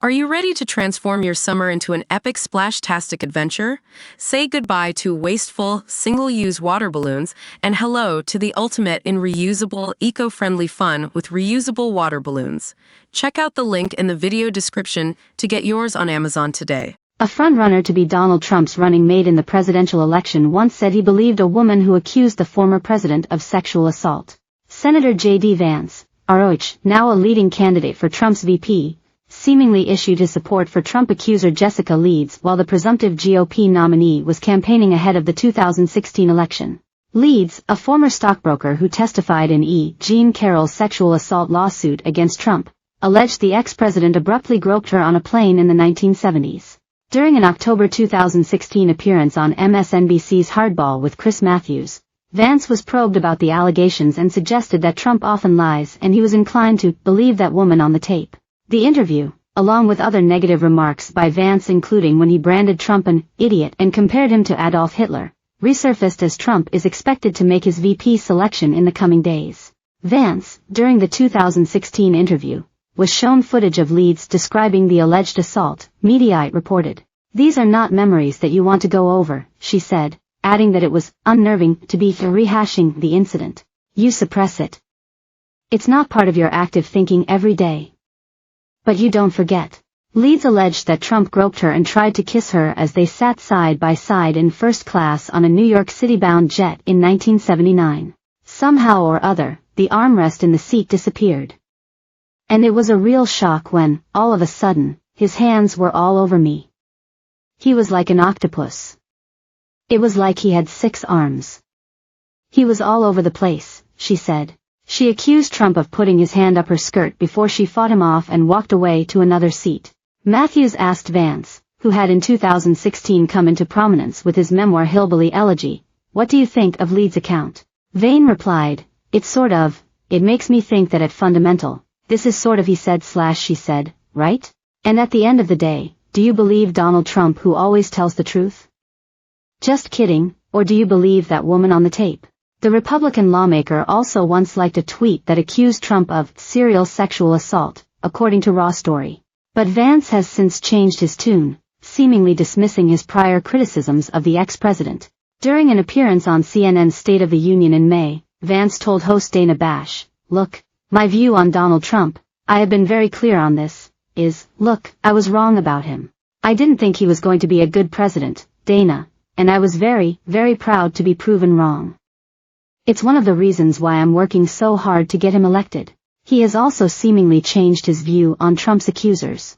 Are you ready to transform your summer into an epic splash-tastic adventure? Say goodbye to wasteful, single-use water balloons and hello to the ultimate in reusable, eco-friendly fun with reusable water balloons. Check out the link in the video description to get yours on Amazon today. A frontrunner to be Donald Trump's running mate in the presidential election once said he believed a woman who accused the former president of sexual assault. Senator JD Vance, ROH, now a leading candidate for Trump's VP, seemingly issued his support for Trump accuser Jessica Leeds while the presumptive GOP nominee was campaigning ahead of the 2016 election. Leeds, a former stockbroker who testified in E. Jean Carroll's sexual assault lawsuit against Trump, alleged the ex-president abruptly groped her on a plane in the 1970s. During an October 2016 appearance on MSNBC's Hardball with Chris Matthews, Vance was probed about the allegations and suggested that Trump often lies and he was inclined to believe that woman on the tape. The interview, along with other negative remarks by Vance including when he branded Trump an idiot and compared him to Adolf Hitler, resurfaced as Trump is expected to make his VP selection in the coming days. Vance, during the 2016 interview, was shown footage of Leeds describing the alleged assault, Mediaite reported. "These are not memories that you want to go over," she said, adding that it was unnerving to be rehashing the incident. "You suppress it. It's not part of your active thinking every day. But you don't forget." Leeds alleged that Trump groped her and tried to kiss her as they sat side by side in first class on a New York City-bound jet in 1979. Somehow or other, the armrest in the seat disappeared. "And it was a real shock when, all of a sudden, his hands were all over me. He was like an octopus. It was like he had 6 arms. He was all over the place," she said. She accused Trump of putting his hand up her skirt before she fought him off and walked away to another seat. Matthews asked Vance, who had in 2016 come into prominence with his memoir Hillbilly Elegy, "What do you think of Leeds' account?" Vane replied, It makes me think that at fundamental, this is sort of he said/she said, right? And at the end of the day, do you believe Donald Trump who always tells the truth? Just kidding, or do you believe that woman on the tape?" The Republican lawmaker also once liked a tweet that accused Trump of serial sexual assault, according to Raw Story. But Vance has since changed his tune, seemingly dismissing his prior criticisms of the ex-president. During an appearance on CNN's State of the Union in May, Vance told host Dana Bash, "Look, my view on Donald Trump, I have been very clear on this, look, I was wrong about him. I didn't think he was going to be a good president, Dana, and I was very, very proud to be proven wrong. It's one of the reasons why I'm working so hard to get him elected." He has also seemingly changed his view on Trump's accusers.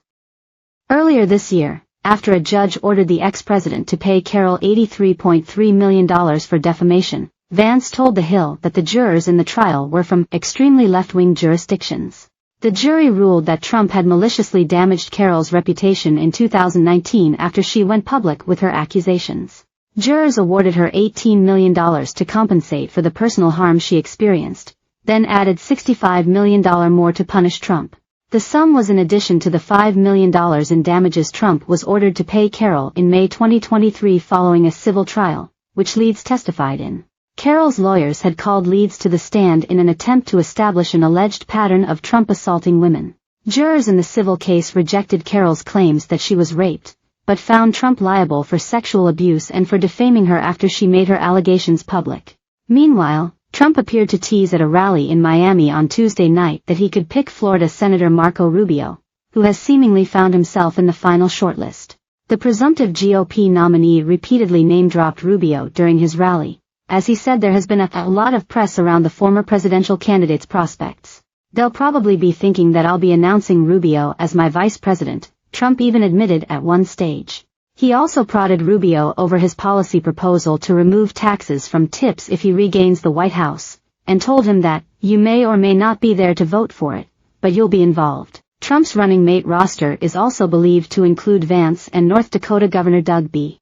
Earlier this year, after a judge ordered the ex-president to pay Carroll $83.3 million for defamation, Vance told The Hill that the jurors in the trial were from extremely left-wing jurisdictions. The jury ruled that Trump had maliciously damaged Carroll's reputation in 2019 after she went public with her accusations. Jurors awarded her $18 million to compensate for the personal harm she experienced, then added $65 million more to punish Trump. The sum was in addition to the $5 million in damages Trump was ordered to pay Carroll in May 2023 following a civil trial, which Leeds testified in. Carroll's lawyers had called Leeds to the stand in an attempt to establish an alleged pattern of Trump assaulting women. Jurors in the civil case rejected Carroll's claims that she was raped, but found Trump liable for sexual abuse and for defaming her after she made her allegations public. Meanwhile, Trump appeared to tease at a rally in Miami on Tuesday night that he could pick Florida Senator Marco Rubio, who has seemingly found himself in the final shortlist. The presumptive GOP nominee repeatedly name-dropped Rubio during his rally, as he said there has been a lot of press around the former presidential candidate's prospects. "They'll probably be thinking that I'll be announcing Rubio as my vice president," Trump even admitted at one stage. He also prodded Rubio over his policy proposal to remove taxes from tips if he regains the White House, and told him that, "You may or may not be there to vote for it, but you'll be involved." Trump's running mate roster is also believed to include Vance and North Dakota Governor Doug B.